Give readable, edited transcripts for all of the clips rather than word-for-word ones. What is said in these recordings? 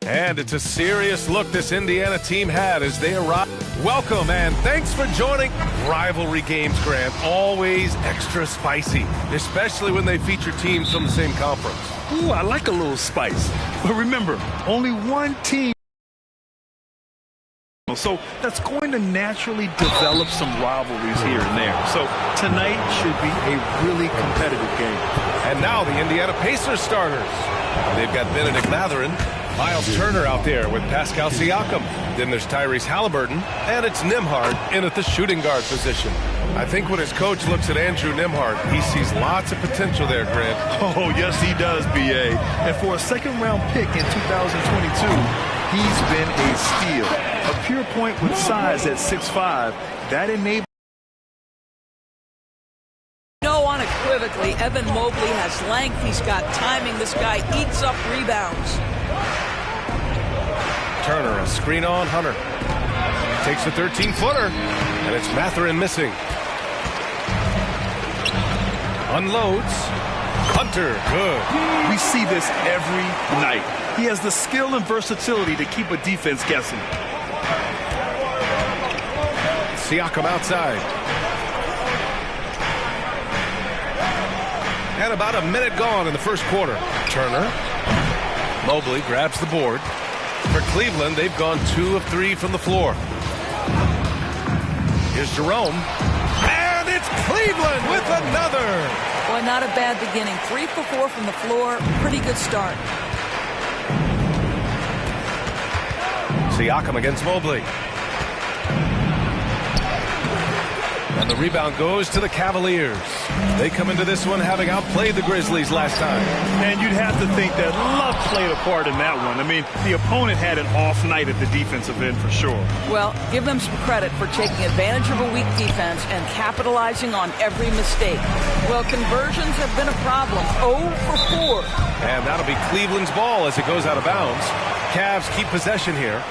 And it's a serious look this Indiana team had as they arrived. Welcome and thanks for joining Rivalry Games, Grant. Always extra spicy, especially when they feature teams from the same conference. Ooh, I like a little spice. But remember, only one team. So that's going to naturally develop some rivalries here and there. So tonight should be a really competitive game. And now the Indiana Pacers starters. They've got Bennedict Mathurin, Miles Turner out there with Pascal Siakam. Then there's Tyrese Halliburton, and it's Nembhard in at the shooting guard position. I think when his coach looks at Andrew Nembhard, he sees lots of potential there, Grant. Oh, yes, he does, B.A. And for a second-round pick in 2022, he's been a steal. A pure point with size at 6'5", that enables. No, unequivocally, Evan Mobley has length. He's got timing. This guy eats up rebounds. Turner, a screen on Hunter. Takes a 13-footer, and it's Mathurin missing. Unloads. Hunter, good. We see this every night. He has the skill and versatility to keep a defense guessing. Siakam outside. And about a minute gone in the first quarter. Turner. Mobley grabs the board. For Cleveland, they've gone 2 of 3 from the floor. Here's Jerome. And it's Cleveland with another. Boy, not a bad beginning. 3 for 4 from the floor. Pretty good start. Siakam against Mobley. And the rebound goes to the Cavaliers. They come into this one having outplayed the Grizzlies last time. And you'd have to think that luck played a part in that one. I mean, the opponent had an off night at the defensive end for sure. Well, give them some credit for taking advantage of a weak defense and capitalizing on every mistake. Well, conversions have been a problem. 0 for 4. And that'll be Cleveland's ball as it goes out of bounds. Cavs keep possession here.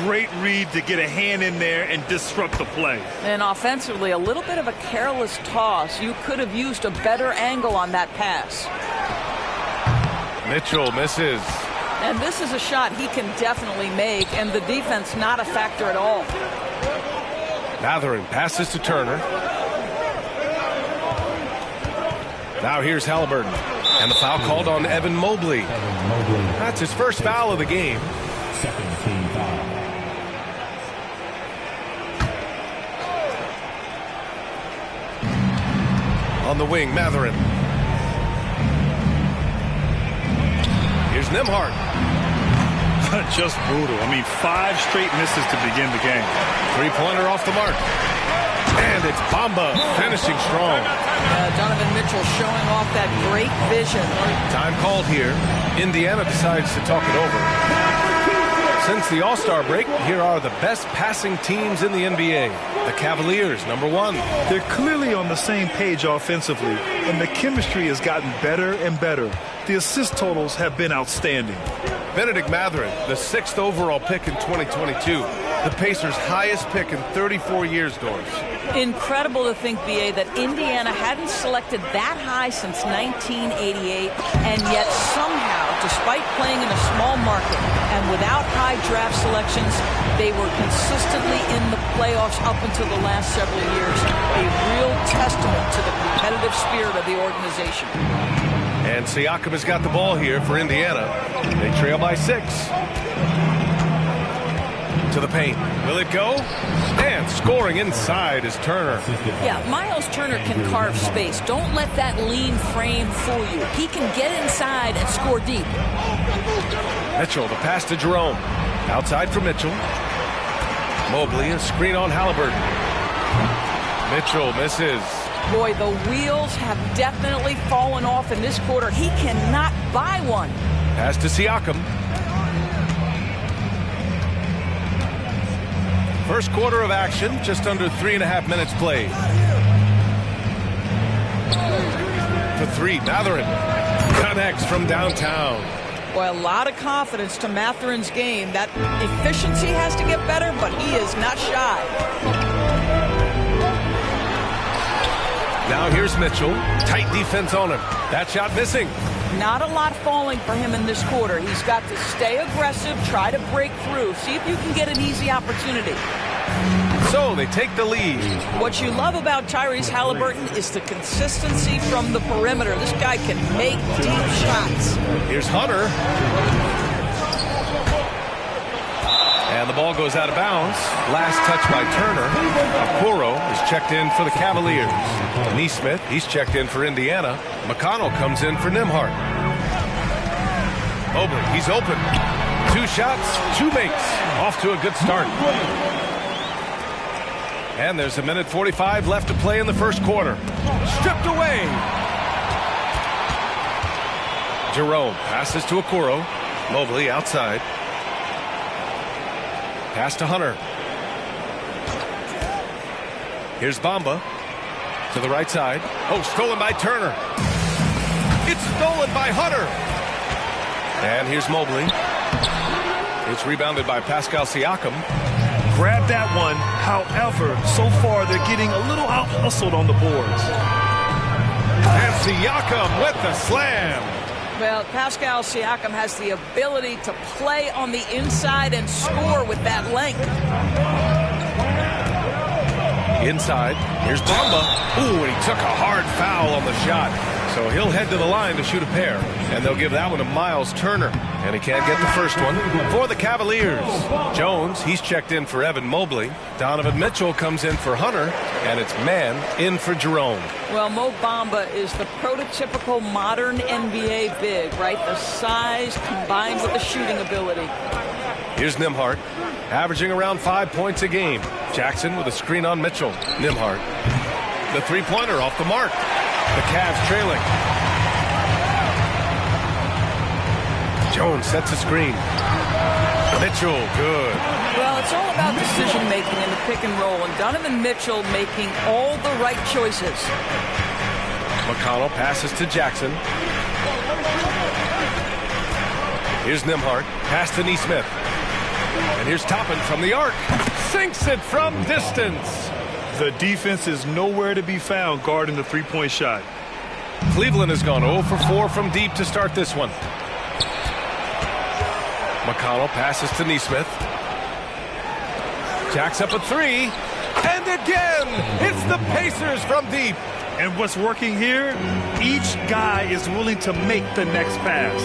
Great read to get a hand in there and disrupt the play. And offensively, a little bit of a careless toss. You could have used a better angle on that pass. Mitchell misses. And this is a shot he can definitely make, and the defense not a factor at all. Mathurin passes to Turner. Now here's Halliburton. And the foul called on Evan Mobley. That's his first foul of the game. Second team foul. On the wing, Mathurin. Here's Nembhard. Just brutal. I mean, 5 straight misses to begin the game. 3-pointer off the mark. And it's Bamba finishing strong. Donovan Mitchell showing off that great vision. Time called here. Indiana decides to talk it over. Since the All-Star break, here are the best passing teams in the NBA. The Cavaliers, #1. They're clearly on the same page offensively, and the chemistry has gotten better and better. The assist totals have been outstanding. Bennedict Mathurin, the 6th overall pick in 2022. The Pacers' highest pick in 34 years, Doris. Incredible to think, B.A., that Indiana hadn't selected that high since 1988, and yet somehow, despite playing in a small market and without high draft selections, they were consistently in the playoffs up until the last several years. A real testament to the competitive spirit of the organization. And Siakam has got the ball here for Indiana. They trail by 6. To the paint. Will it go? And scoring inside is Turner. Yeah, Miles Turner can carve space. Don't let that lean frame fool you. He can get inside and score deep. Mitchell, the pass to Jerome. Outside for Mitchell. Mobley, a screen on Halliburton. Mitchell misses. Boy, the wheels have definitely fallen off in this quarter. He cannot buy one. Pass to Siakam. First quarter of action, just under 3.5 minutes played. For 3, Mathurin connects from downtown. Boy, a lot of confidence to Mathurin's game. That efficiency has to get better, but he is not shy. Now here's Mitchell. Tight defense on him. That shot missing. Not a lot falling for him in this quarter. He's got to stay aggressive, try to break through, see if you can get an easy opportunity. So they take the lead. What you love about Tyrese Halliburton is the consistency from the perimeter. This guy can make deep shots. Here's Hunter. And the ball goes out of bounds. Last touch by Turner. Okoro is checked in for the Cavaliers. Nesmith, he's checked in for Indiana. McConnell comes in for Nembhard. Mobley, he's open. 2 shots, 2 makes. Off to a good start. And there's 1:45 left to play in the first quarter. Stripped away. Jerome passes to Okoro. Mobley outside. Pass to Hunter. Here's Bamba to the right side. Oh, stolen by Turner. It's stolen by Hunter. And here's Mobley. It's rebounded by Pascal Siakam. Grab that one. However, so far they're getting a little out-hustled on the boards. And Siakam with the slam. Well, Pascal Siakam has the ability to play on the inside and score with that length. Inside, here's Bamba. Ooh, and he took a hard foul on the shot. So he'll head to the line to shoot a pair. And they'll give that one to Miles Turner. And he can't get the first one for the Cavaliers. Jones, he's checked in for Evan Mobley. Donovan Mitchell comes in for Hunter. And it's Mann in for Jerome. Well, Mo Bamba is the prototypical modern NBA big, right? The size combined with the shooting ability. Here's Nembhard, averaging around 5 points a game. Jackson with a screen on Mitchell. Nembhard, the three-pointer off the mark. The Cavs trailing. Jones sets a screen. Mitchell, good. Well, it's all about decision-making in the pick and roll, and Donovan Mitchell making all the right choices. McConnell passes to Jackson. Here's Nembhard, pass to Nesmith. And here's Toppin from the arc. Sinks it from distance. The defense is nowhere to be found guarding the three-point shot. Cleveland has gone 0 for 4 from deep to start this one. McConnell passes to Nesmith. Jacks up a 3. And again, it's the Pacers from deep. And what's working here, each guy is willing to make the next pass.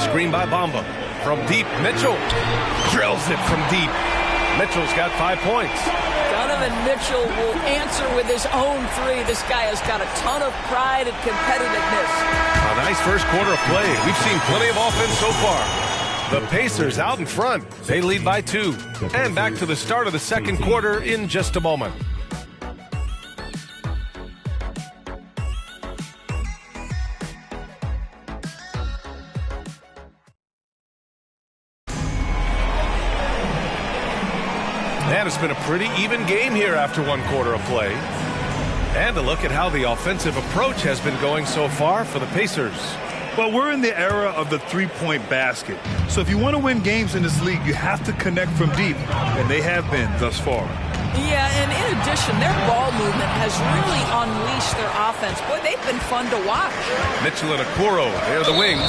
Screen by Bamba. From deep, Mitchell drills it from deep. Mitchell's got 5 points. Donovan Mitchell will answer with his own 3. This guy has got a ton of pride and competitiveness. A nice first quarter of play. We've seen plenty of offense so far. The Pacers out in front. They lead by 2. And back to the start of the second quarter in just a moment. And it's been a pretty even game here after 1 quarter of play. And a look at how the offensive approach has been going so far for the Pacers. Well, we're in the era of the three-point basket. So if you want to win games in this league, you have to connect from deep. And they have been thus far. Yeah, and in addition, their ball movement has really unleashed their offense. Boy, they've been fun to watch. Mitchell and Okoro, they're the wings.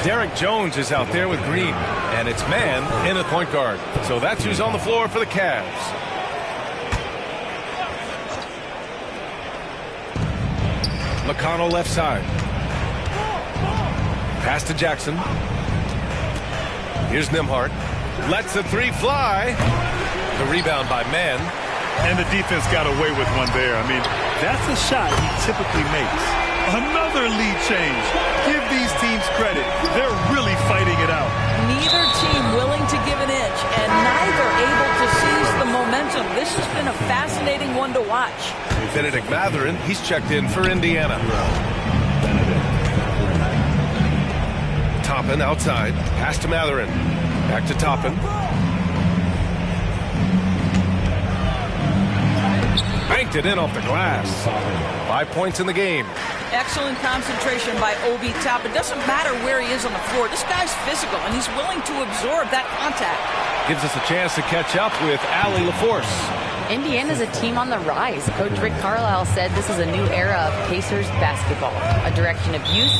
Derek Jones is out there with Green. And it's Mann in at point guard. So that's who's on the floor for the Cavs. McConnell left side. Pass to Jackson. Here's Nembhard. Lets the 3 fly. The rebound by Mann. And the defense got away with one there. I mean, that's a shot he typically makes. Another lead change. Give these teams credit. They're really fighting it out. Neither team willing to give an inch, and neither able to seize the momentum. This has been a fascinating one to watch. Benedict Mathurin, he's checked in for Indiana. Toppin outside. Pass to Mathurin. Back to Toppin. Banked it in off the glass. 5 points in the game. Excellent concentration by Obi Toppin. It doesn't matter where he is on the floor. This guy's physical, and he's willing to absorb that contact. Gives us a chance to catch up with Allie LaForce. Indiana's a team on the rise. Coach Rick Carlisle said this is a new era of Pacers basketball, a direction of youth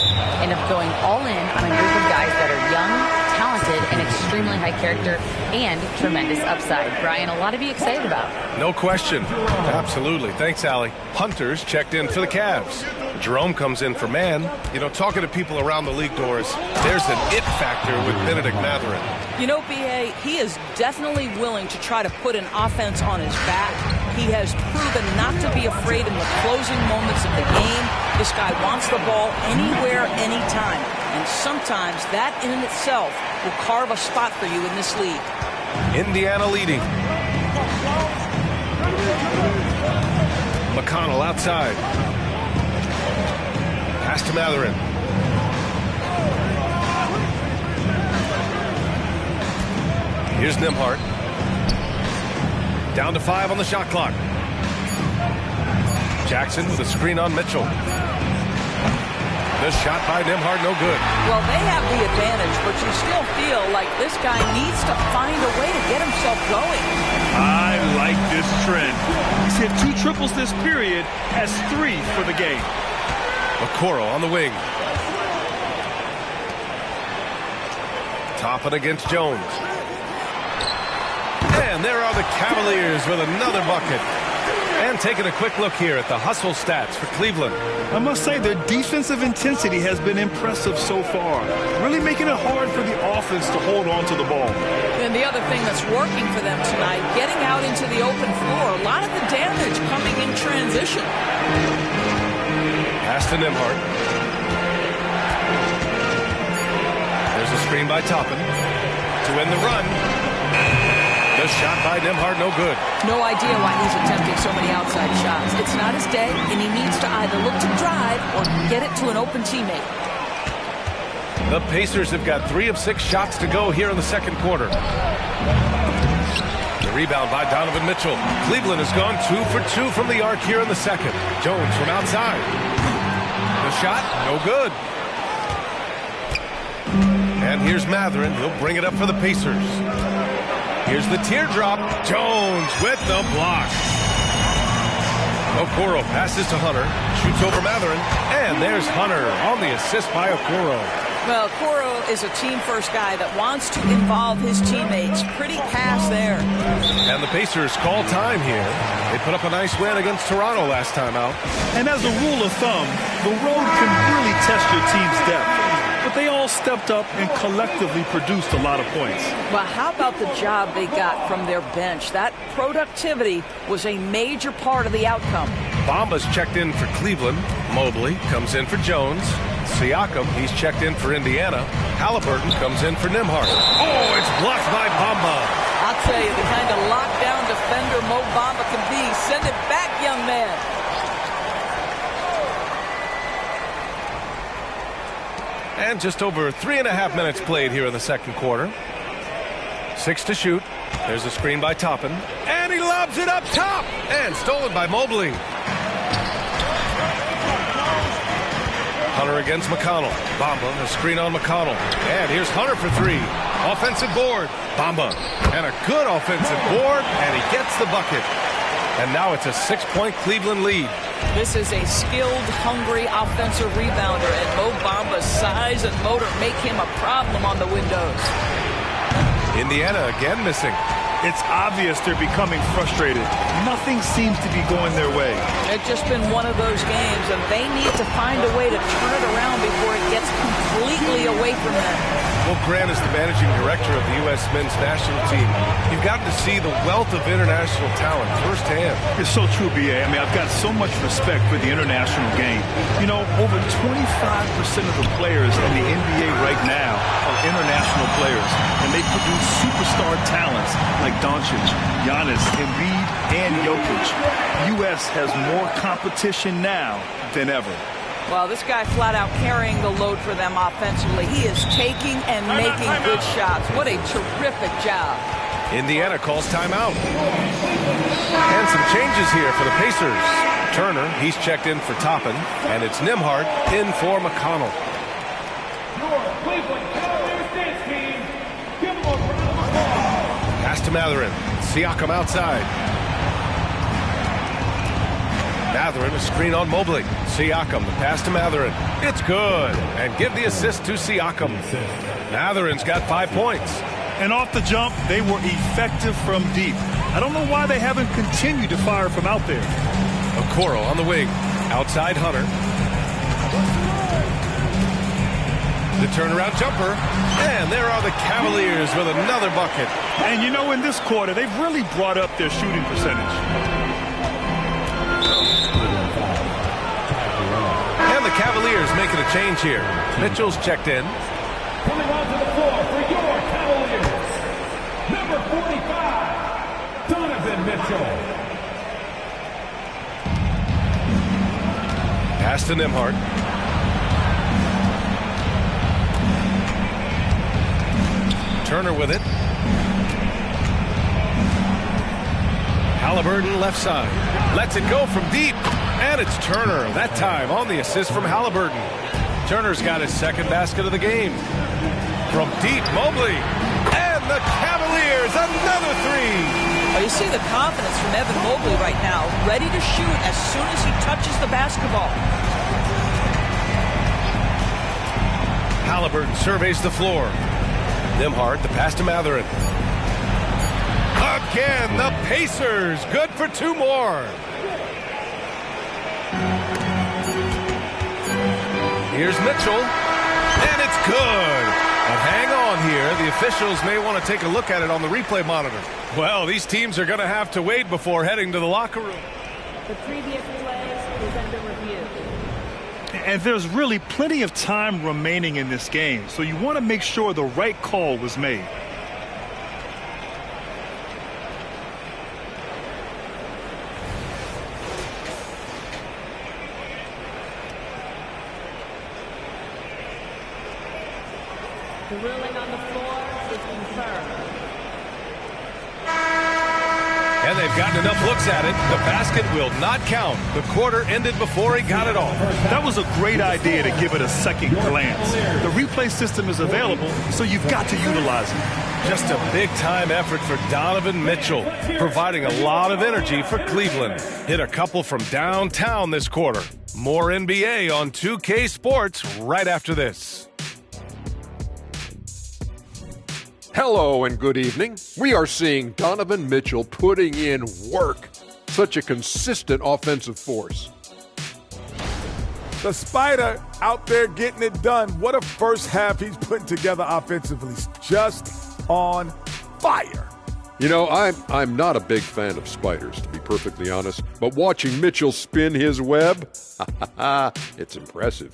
and of going all in on a group of guys that are young, talented, and extremely high character and tremendous upside. Brian, a lot to be excited about. No question. Absolutely. Thanks, Allie. Hunter's checked in for the Cavs. Jerome comes in for man. You know, talking to people around the league, Doris, there's an it factor with Benedict Mathurin. You know, B.A., he is definitely willing to try to put an offense on his back. He has proven not to be afraid in the closing moments of the game. This guy wants the ball anywhere, anytime. And sometimes that in itself will carve a spot for you in this league. Indiana leading. McConnell outside. Pass to Mathurin. Here's Nembhard. Down to 5 on the shot clock. Jackson with a screen on Mitchell. The shot by Nembhard, no good. Well, they have the advantage, but you still feel like this guy needs to find a way to get himself going. I like this trend. He's hit 2 triples this period, has 3 for the game. Okoro on the wing. Toppin against Jones. And there are the Cavaliers with another bucket. And taking a quick look here at the hustle stats for Cleveland. I must say their defensive intensity has been impressive so far, really making it hard for the offense to hold on to the ball. And the other thing that's working for them tonight, getting out into the open floor, a lot of the damage coming in transition. Pass to Nembhard. There's a screen by Toppin to end the run. The shot by Nembhard, no good. No idea why he's attempting so many outside shots. It's not his day, and he needs to either look to drive or get it to an open teammate. The Pacers have got 3 of 6 shots to go here in the second quarter. The rebound by Donovan Mitchell. Cleveland has gone 2 for 2 from the arc here in the second. Jones from outside. The shot, no good. And here's Mathurin. He'll bring it up for the Pacers. Here's the teardrop. Jones with the block. Okoro passes to Hunter. Shoots over Mathurin. And there's Hunter on the assist by Okoro. Well, Okoro is a team-first guy that wants to involve his teammates. Pretty pass there. And the Pacers call time here. They put up a nice win against Toronto last time out. And as a rule of thumb, the road can really test your team's depth. But they all stepped up and collectively produced a lot of points. Well, how about the job they got from their bench? That productivity was a major part of the outcome. Bamba's checked in for Cleveland. Mobley comes in for Jones. Siakam, he's checked in for Indiana. Halliburton comes in for Nembhard. Oh, it's blocked by Bamba. I'll tell you, the kind of lockdown defender Mo Bamba can be. Send it back, young man. And just over 3.5 minutes played here in the second quarter. 6 to shoot. There's a screen by Toppin. And he lobs it up top. And stolen by Mobley. Hunter against McConnell. Bamba, a screen on McConnell. And here's Hunter for 3. Offensive board. Bamba. And a good offensive board. And he gets the bucket. And now it's a 6-point Cleveland lead. This is a skilled, hungry offensive rebounder, and Mo Bamba's size and motor make him a problem on the windows. Indiana again missing. It's obvious they're becoming frustrated. Nothing seems to be going their way. It's just been one of those games, and they need to find a way to turn it around before it gets completely away from them. Well, Grant is the managing director of the U.S. men's national team. You've gotten to see the wealth of international talent firsthand. It's so true, B.A. I mean, I've got so much respect for the international game. You know, over 25% of the players in the NBA right now are international players, and they produce superstar talents like Doncic, Giannis, Embiid, and Jokic. U.S. has more competition now than ever. Well, this guy flat out carrying the load for them offensively. He is taking and making good shots. What a terrific job. Indiana calls timeout. And some changes here for the Pacers. Turner, he's checked in for Toppin, and it's Nembhard in for McConnell. Pass to Mathurin. Siakam outside. Mathurin, a screen on Mobley. Siakam, the pass to Mathurin. It's good. And give the assist to Siakam. Mathurin's got 5 points. And off the jump, they were effective from deep. I don't know why they haven't continued to fire from out there. Okoro on the wing. Outside Hunter. The turnaround jumper. And there are the Cavaliers with another bucket. And you know, in this quarter, they've really brought up their shooting percentage. And the Cavaliers making a change here. Mitchell's checked in. Coming onto the floor for your Cavaliers, number 45, Donovan Mitchell. Pass to Nembhard. Turner with it. Haliburton left side. Lets it go from deep. And it's Turner, that time on the assist from Haliburton. Turner's got his second basket of the game. From deep, Mobley. And the Cavaliers, another three. Oh, you see the confidence from Evan Mobley right now, ready to shoot as soon as he touches the basketball. Haliburton surveys the floor. Nembhard, the pass to Mathurin. Again, the Pacers, good for 2 more. Here's Mitchell, and it's good. But hang on here. The officials may want to take a look at it on the replay monitor. Well, these teams are going to have to wait before heading to the locker room. The previous play is under review. And there's really plenty of time remaining in this game, so you want to make sure the right call was made. The ruling on the floor is confirmed. And they've gotten enough looks at it. The basket will not count. The quarter ended before he got it off. That was a great idea to give it a second glance. The replay system is available, so you've got to utilize it. Just a big-time effort for Donovan Mitchell, providing a lot of energy for Cleveland. Hit a couple from downtown this quarter. More NBA on 2K Sports right after this. Hello and good evening. We are seeing Donovan Mitchell putting in work. Such a consistent offensive force. The Spider out there getting it done. What a first half he's putting together offensively. Just on fire. You know, I'm not a big fan of spiders, to be perfectly honest, but watching Mitchell spin his web, it's impressive.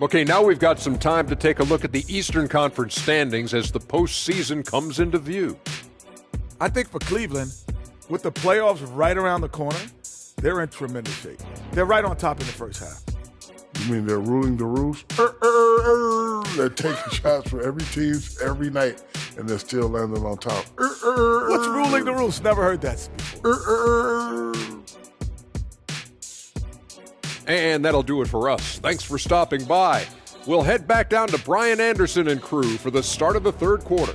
Okay, now we've got some time to take a look at the Eastern Conference standings as the postseason comes into view. I think for Cleveland, with the playoffs right around the corner, they're in tremendous shape. They're right on top in the first half. You mean they're ruling the roost? They're taking shots for every team every night, and they're still landing on top. What's ruling the roost? Never heard that before. And that'll do it for us. Thanks for stopping by. We'll head back down to Brian Anderson and crew for the start of the third quarter.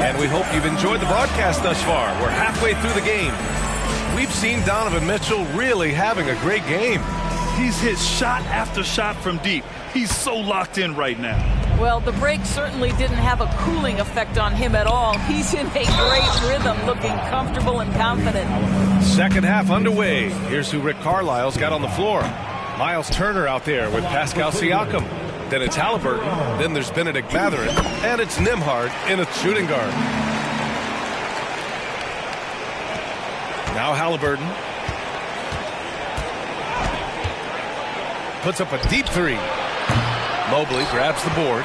And we hope you've enjoyed the broadcast thus far. We're halfway through the game. We've seen Donovan Mitchell really having a great game. He's hit shot after shot from deep. He's so locked in right now. Well, the break certainly didn't have a cooling effect on him at all. He's in a great rhythm, looking comfortable and confident. Second half underway. Here's who Rick Carlisle's got on the floor. Miles Turner out there with Pascal Siakam. Then it's Haliburton. Then there's Benedict Mathurin. And it's Nembhard in a shooting guard. Now Haliburton puts up a deep three. Mobley grabs the board.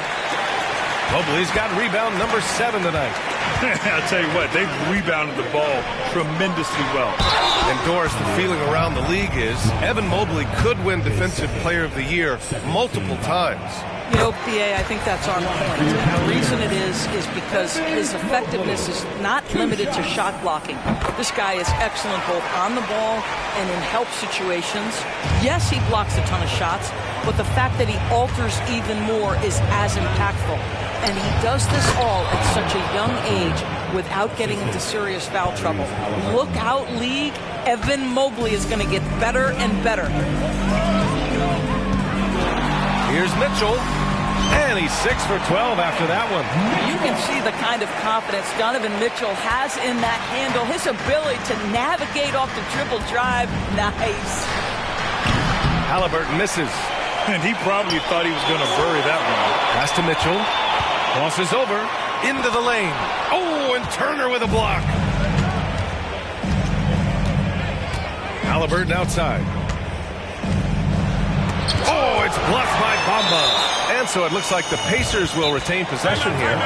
Mobley's got rebound number 7 tonight. I'll tell you what, they've rebounded the ball tremendously well. And Doris, the feeling around the league is Evan Mobley could win Defensive Player of the Year multiple times. You know, PA, I think that's our point. And the reason it is because his effectiveness is not limited to shot blocking. This guy is excellent both on the ball and in help situations. Yes, he blocks a ton of shots, but the fact that he alters even more is as impactful. And he does this all at such a young age without getting into serious foul trouble. Look out, league. Evan Mobley is going to get better and better. Here's Mitchell, and he's 6 for 12 after that one. You can see the kind of confidence Donovan Mitchell has in that handle. His ability to navigate off the dribble drive. Nice. Halliburton misses. And he probably thought he was going to bury that one. Pass to Mitchell. Crosses over into the lane. Oh, and Turner with a block. Halliburton outside. Oh, it's blocked by Bamba. And so it looks like the Pacers will retain possession here.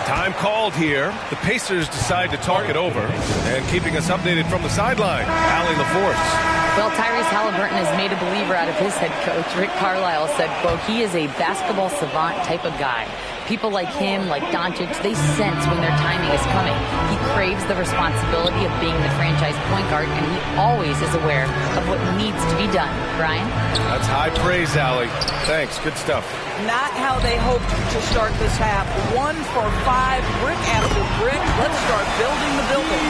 Time called here. The Pacers decide to talk it over. And keeping us updated from the sideline, Allie LaForce. Well, Tyrese Halliburton has made a believer out of his head coach. Rick Carlisle said, quote, he is a basketball savant type of guy. People like him, like Doncic, they sense when their timing is coming. He craves the responsibility of being the franchise point guard, and he always is aware of what needs to be done. Brian? That's high praise, Allie. Thanks. Good stuff. Not how they hoped to start this half. 1 for 5, brick after brick. Let's start building the building.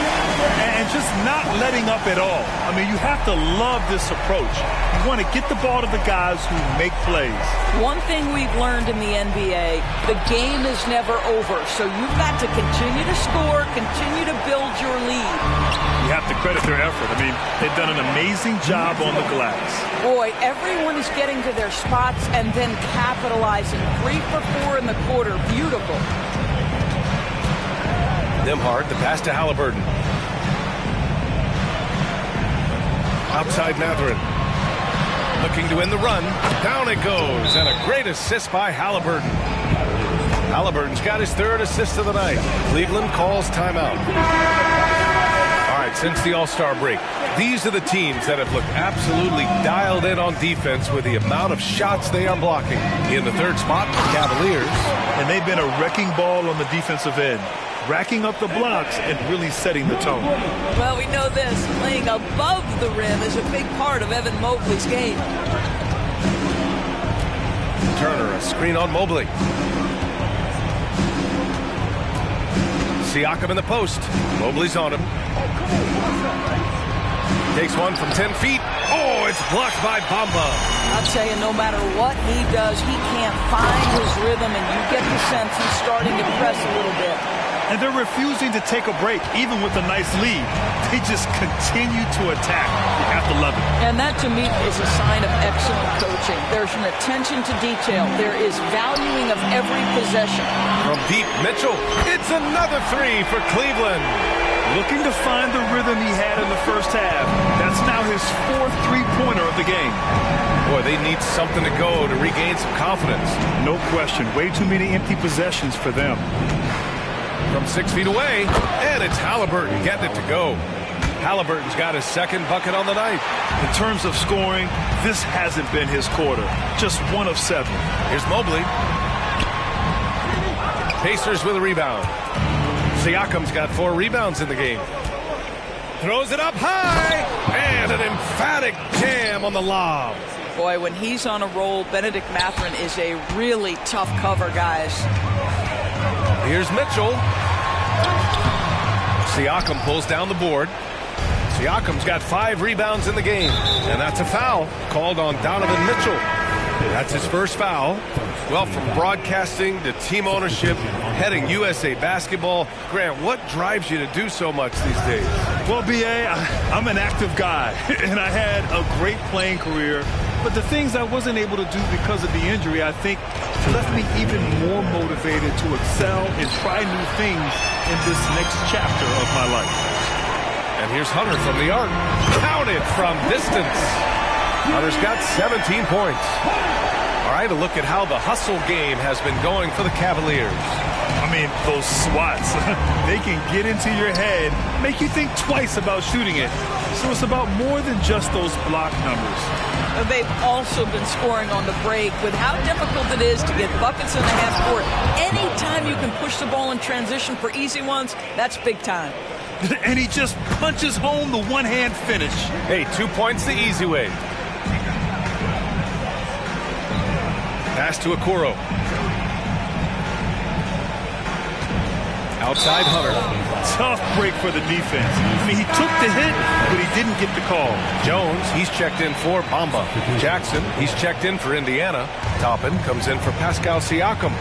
And just not letting up at all. I mean, you have to love this approach. You want to get the ball to the guys who make plays. One thing we've learned in the NBA, the game is never over. So you've got to continue to score, continue to build your lead. You have to credit their effort. I mean, they've done an amazing job on the glass. Boy, everyone is getting to their spots and then capitalizing. 3 for 4 in the quarter. Beautiful. Nembhard, the pass to Halliburton. Outside Mathurin. Looking to win the run. Down it goes. And a great assist by Halliburton. Halliburton's got his 3rd assist of the night. Cleveland calls timeout. All right, since the All-Star break, these are the teams that have looked absolutely dialed in on defense with the amount of shots they are blocking. In the 3rd spot, the Cavaliers. And they've been a wrecking ball on the defensive end, racking up the blocks and really setting the tone. Well, we know this. Playing above the rim is a big part of Evan Mobley's game. Turner, a screen on Mobley. Siakam in the post. Mobley's on him. Takes one from 10 feet. Oh, it's blocked by Bamba. I'll tell you, no matter what he does, he can't find his rhythm, and you get the sense he's starting to press a little bit. And they're refusing to take a break, even with a nice lead. They just continue to attack. You have to love it. And that, to me, is a sign of excellent coaching. There's an attention to detail. There is valuing of every possession. From deep, Mitchell. It's another 3 for Cleveland. Looking to find the rhythm he had in the first half. That's now his 4th three-pointer of the game. Boy, they need something to go to regain some confidence. No question. Way too many empty possessions for them. From 6 feet away, and it's Halliburton getting it to go. Halliburton's got his 2nd bucket on the night. In terms of scoring, this hasn't been his quarter. Just 1 of 7. Here's Mobley. Pacers with a rebound. Siakam's got 4 rebounds in the game. Throws it up high, and an emphatic jam on the lob. Boy, when he's on a roll, Benedict Mathurin is a really tough cover, guys. Here's Mitchell. Siakam pulls down the board. Siakam's got 5 rebounds in the game, and that's a foul called on Donovan Mitchell. That's his first foul. Well, from broadcasting to team ownership, heading USA Basketball, Grant, what drives you to do so much these days? Well, B.A., I'm an active guy, and I had a great playing career. But the things I wasn't able to do because of the injury, I think, left me even more motivated to excel and try new things in this next chapter of my life. And here's Hunter from the arc. Counted from distance. Hunter's got 17 points. All right, a look at how the hustle game has been going for the Cavaliers. I mean, those swats, they can get into your head, make you think twice about shooting it. So it's about more than just those block numbers. They've also been scoring on the break with how difficult it is to get buckets in the half court. Anytime you can push the ball in transition for easy ones, that's big time. And he just punches home the one-hand finish. Hey, 2 points the easy way. Pass to Okoro. Outside Hunter. Tough break for the defense. I mean, he took the hit, but he didn't get the call. Jones, he's checked in for Bamba. Jackson, he's checked in for Indiana. Toppin comes in for Pascal Siakam.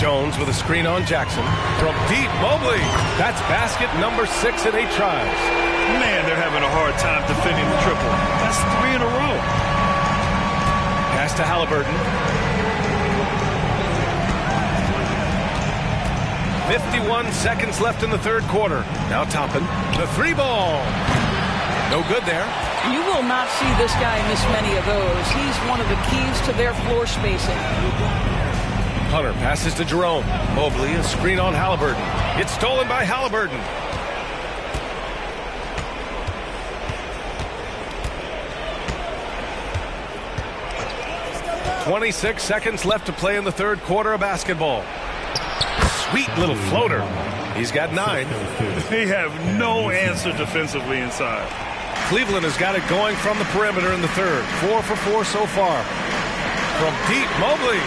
Jones with a screen on Jackson. From deep, Mobley. That's basket number 6 in 8 tries. Man, they're having a hard time defending the triple. That's 3 in a row. Pass to Halliburton. 51 seconds left in the third quarter. Now Toppin. The 3 ball. No good there. You will not see this guy miss many of those. He's one of the keys to their floor spacing. Hunter passes to Jerome. Mobley, a screen on Halliburton. It's stolen by Halliburton. .26 seconds left to play in the third quarter of basketball. Sweet little floater. He's got 9. They have no answer defensively inside. Cleveland has got it going from the perimeter in the third. 4 for 4 so far. From deep, Mobley.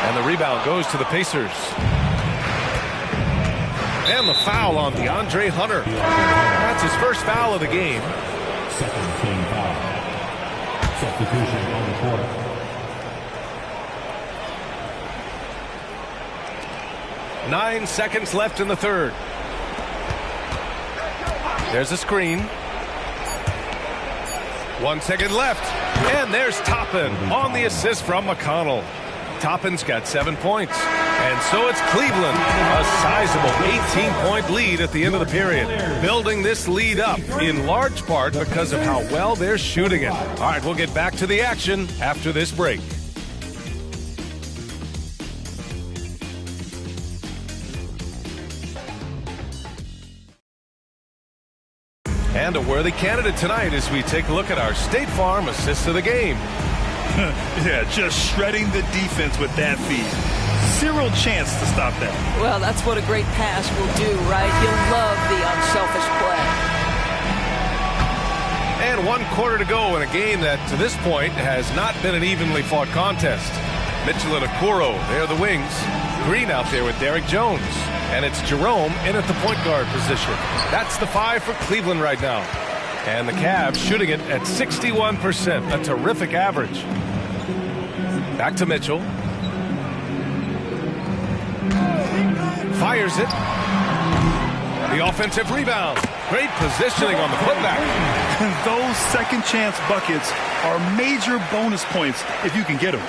And the rebound goes to the Pacers. And the foul on DeAndre Hunter. That's his first foul of the game. Second team foul. Substitution on the court. Nine seconds left in the third. There's a screen. 1 second left. And there's Toppin on the assist from McConnell. Toppin's got 7 points. And so it's Cleveland, a sizable 18-point lead at the end of the period. Building this lead up in large part because of how well they're shooting it. All right, we'll get back to the action after this break. And a worthy candidate tonight as we take a look at our State Farm assist of the game. Yeah, just shredding the defense with that feed. Zero chance to stop that. Well, that's what a great pass will do, right? You'll love the unselfish play. And 1 quarter to go in a game that, to this point, has not been an evenly fought contest. Mitchell and Okoro, they're the wings. Green out there with Derek Jones. And it's Jerome in at the point guard position. That's the 5 for Cleveland right now. And the Cavs shooting it at 61%, a terrific average. Back to Mitchell. Fires it. The offensive rebound. Great positioning on the putback. Those second chance buckets are major bonus points if you can get them.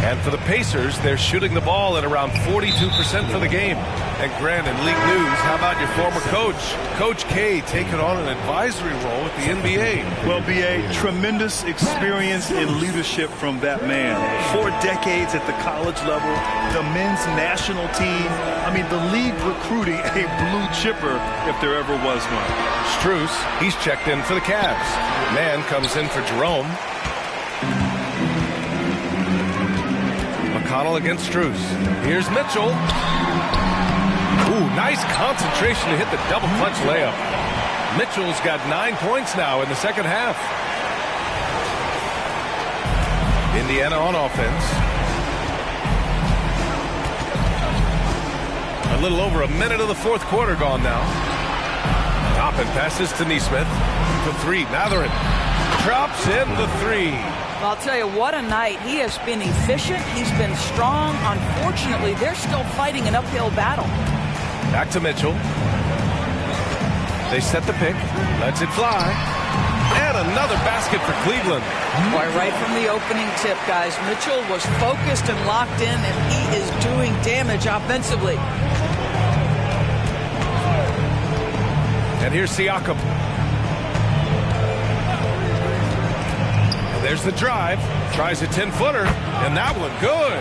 And for the Pacers, they're shooting the ball at around 42% for the game. And Grant, in league news, how about your former coach? Coach K taking on an advisory role at the NBA. Well, B.A., tremendous experience in leadership from that man. 4 decades at the college level, the men's national team. I mean, the league recruiting a blue chipper if there ever was one. Strus, he's checked in for the Cavs. Mann comes in for Jerome. McConnell against Strus. Here's Mitchell. Ooh, nice concentration to hit the double clutch layup. Mitchell's got 9 points now in the second half. Indiana on offense. A little over a minute of the fourth quarter gone now. Toppin passes to Nesmith. For 3, Mathurin drops in the 3. I'll tell you, what a night. He has been efficient. He's been strong. Unfortunately, they're still fighting an uphill battle. Back to Mitchell. They set the pick. Lets it fly. And another basket for Cleveland. Boy, right from the opening tip, guys. Mitchell was focused and locked in, and he is doing damage offensively. And here's Siakam. There's the drive. Tries a 10-footer, and that one good.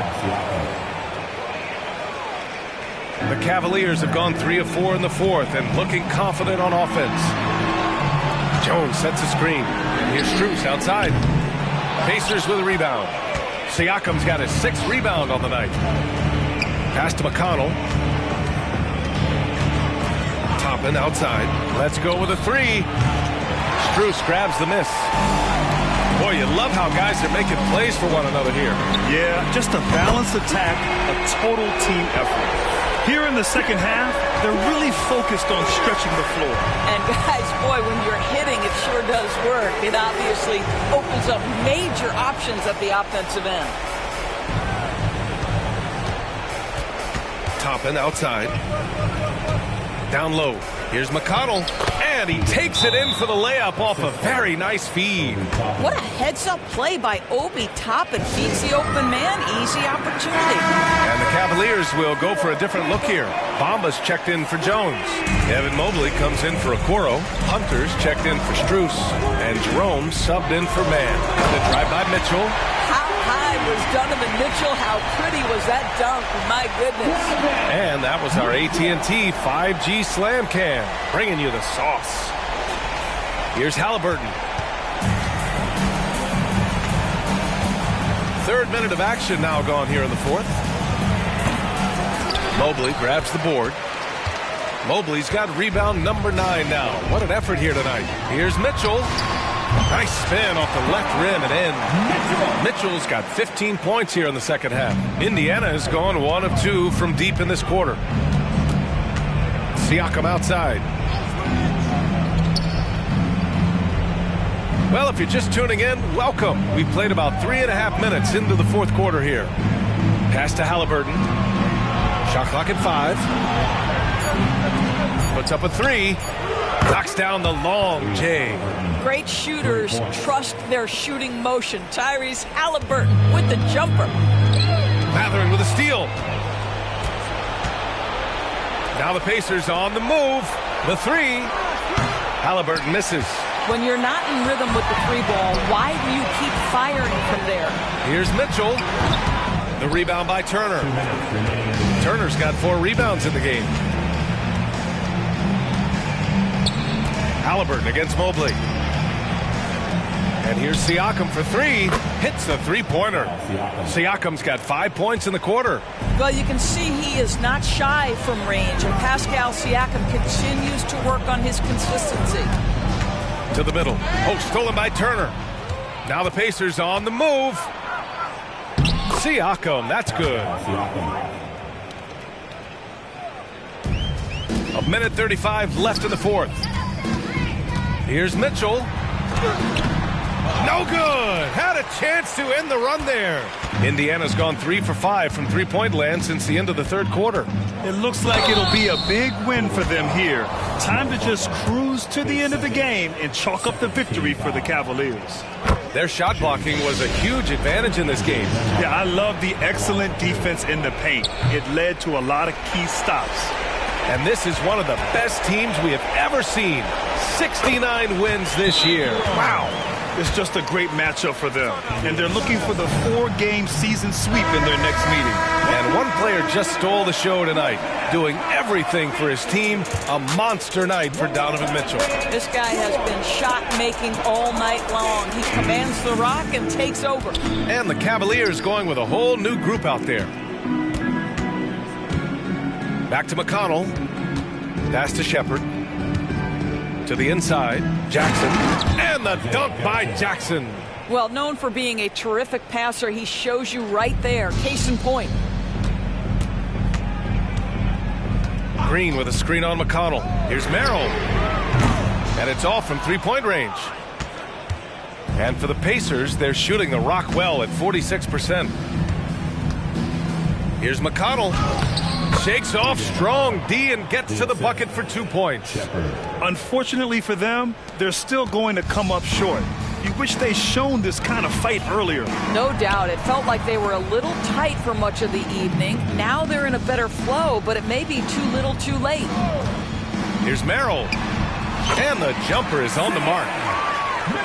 The Cavaliers have gone 3 of 4 in the fourth and looking confident on offense. Jones sets a screen, and here's Strus outside. Pacers with a rebound. Siakam's got his 6th rebound on the night. Pass to McConnell. Toppin outside. Let's go with a 3. Strus grabs the miss. Boy, you love how guys are making plays for one another here. Yeah, just a balanced attack, a total team effort. Here in the second half, they're really focused on stretching the floor. And guys, boy, when you're hitting, it sure does work. It obviously opens up major options at the offensive end. Toppin outside. Down low. Here's McConnell. And he takes it in for the layup off a very nice feed. What a heads-up play by Obi Toppin. Feeds the open man. Easy opportunity. And the Cavaliers will go for a different look here. Bamba's checked in for Jones. Evan Mobley comes in for Okoro. Hunter's checked in for Strus. And Jerome subbed in for Mann. The drive by Mitchell. How high was Donovan Mitchell? How pretty was that dunk? My goodness. And that was our AT&T 5G Slam Cam, bringing you the sauce. Here's Halliburton. 3rd minute of action now gone here in the 4th. Mobley grabs the board. Mobley's got rebound number 9 now. What an effort here tonight. Here's Mitchell. Nice spin off the left rim and in. Mitchell's got 15 points here in the second half. Indiana has gone 1 of 2 from deep in this quarter. Siakam outside. Well, if you're just tuning in, welcome. We played about 3.5 minutes into the 4th quarter here. Pass to Halliburton. Shot clock at 5. Puts up a 3. Knocks down the long J. Great shooters trust their shooting motion. Tyrese Halliburton with the jumper. Mathurin with a steal. Now the Pacers on the move. The 3. Halliburton misses. When you're not in rhythm with the 3 ball, why do you keep firing from there? Here's Mitchell. The rebound by Turner. Turner's got 4 rebounds in the game. Halliburton against Mobley. And here's Siakam for 3. Hits the 3-pointer. Siakam's got 5 points in the quarter. Well, you can see he is not shy from range, and Pascal Siakam continues to work on his consistency. To the middle. Oh, stolen by Turner. Now the Pacers on the move. Siakam, that's good. 1:35 left in the 4th. Here's Mitchell. No good. Had a chance to end the run there. Indiana's gone 3 for 5 from three-point land since the end of the 3rd quarter. It looks like it'll be a big win for them here. Time to just cruise to the end of the game and chalk up the victory for the Cavaliers. Their shot blocking was a huge advantage in this game. Yeah, I love the excellent defense in the paint. It led to a lot of key stops. And this is one of the best teams we have ever seen. 69 wins this year. Wow. It's just a great matchup for them. And they're looking for the 4-game season sweep in their next meeting. And one player just stole the show tonight, doing everything for his team. A monster night for Donovan Mitchell. This guy has been shot-making all night long. He commands the rock and takes over. And the Cavaliers going with a whole new group out there. Back to McConnell. Pass to Shepherd. To the inside, Jackson, and the dunk by Jackson. Well, known for being a terrific passer, he shows you right there. Case in point. Green with a screen on McConnell. Here's Merrill. And it's off from three-point range. And for the Pacers, they're shooting the rock well at 46%. Here's McConnell. Shakes off strong D and gets to the bucket for 2 points. Unfortunately for them, they're still going to come up short. You wish they'd shown this kind of fight earlier. No doubt. It felt like they were a little tight for much of the evening. Now they're in a better flow, but it may be too little too late. Here's Merrill. And the jumper is on the mark.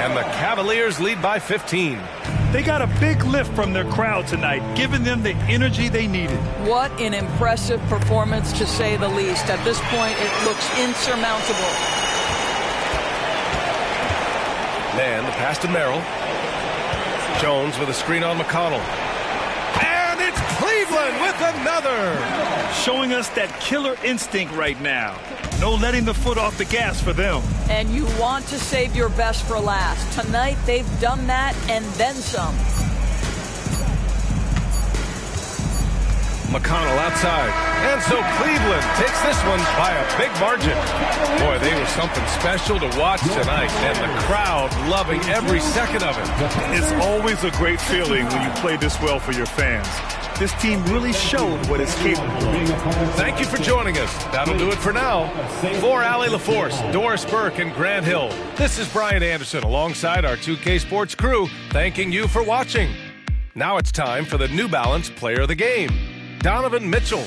And the Cavaliers lead by 15. They got a big lift from their crowd tonight, giving them the energy they needed. What an impressive performance, to say the least. At this point, it looks insurmountable. Man, the pass to Merrill. Jones with a screen on McConnell. And it's Cleveland with another. Showing us that killer instinct right now. No letting the foot off the gas for them. And you want to save your best for last. Tonight, they've done that and then some. McConnell outside. And so Cleveland takes this one by a big margin. Boy, they were something special to watch tonight, and the crowd loving every second of it. It's always a great feeling when you play this well for your fans. This team really showed what it's capable of. Thank you for joining us. That'll do it for now. For Allie LaForce, Doris Burke, and Grant Hill, this is Brian Anderson alongside our 2K Sports crew, thanking you for watching. Now it's time for the New Balance Player of the Game, Donovan Mitchell.